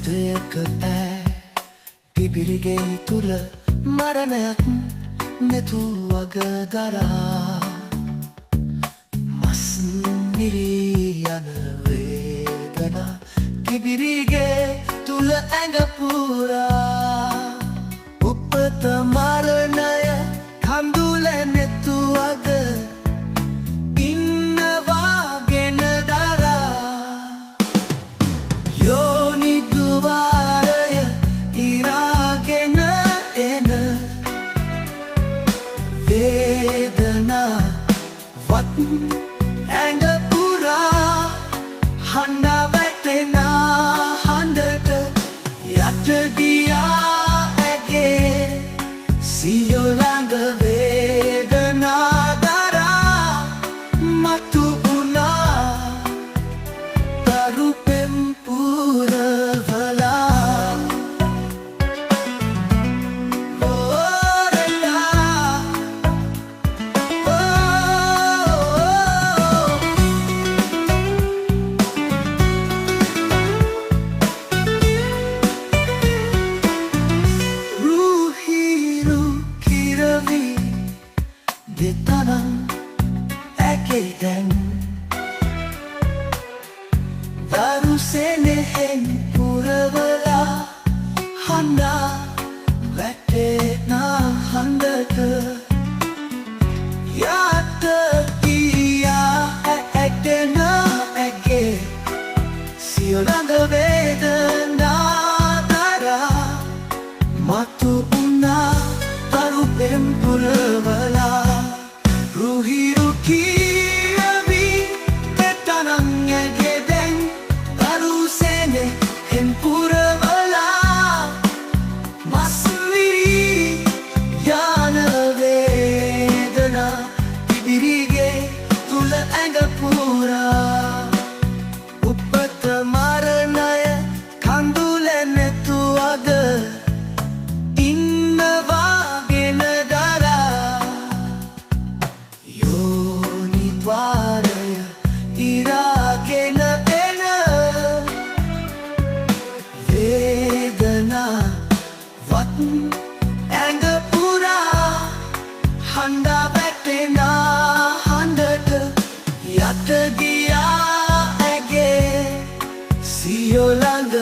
අතයක ඈ පිබිරිගේ තුල මරණයක් නැතුව ගදරා මස් නිරී යන වේදනා පිබිරිගේ තුල ඇඟ පුරා උපත මරණය කඳුල නැතුවද ඉන්නවාගෙන දරා යෝනි දුවාරය ඉරාගෙන එන වේදනා වත් ඇඟ පුරා හඬා වැටෙන හඬට යට ගියා ඇගේ සියෝ ළඟ වේදනා දරා මතු වුණා තරු පෙම් පුරවලා දෙතරම් ඇගේ දැන් දරු සෙනෙහෙන් පුරවලා හඬා වැටෙන හඬට යට ගියා ඇටෙන ඇගේ සියෝ ළඟ වේදනා දරා මතු වුණා තරු පෙම් පුරවලා Ruhiru kiavi detanang ඇගේ දැන් දරු සෙනෙහෙන් පුරවලා මස් විරී යන වේදනා පිබිරිගේ තුල ඇඟ පුරා උපත මරණය කඳුල නැතුවද ඉන්නවාගෙන දරා යෝනි ద్వාරය ඉරාගෙන එන වේදනා වත් ඇඟ පුරා හඬා වැටෙන හඬට යට ගියා ඇගේ සියෝ ළඟ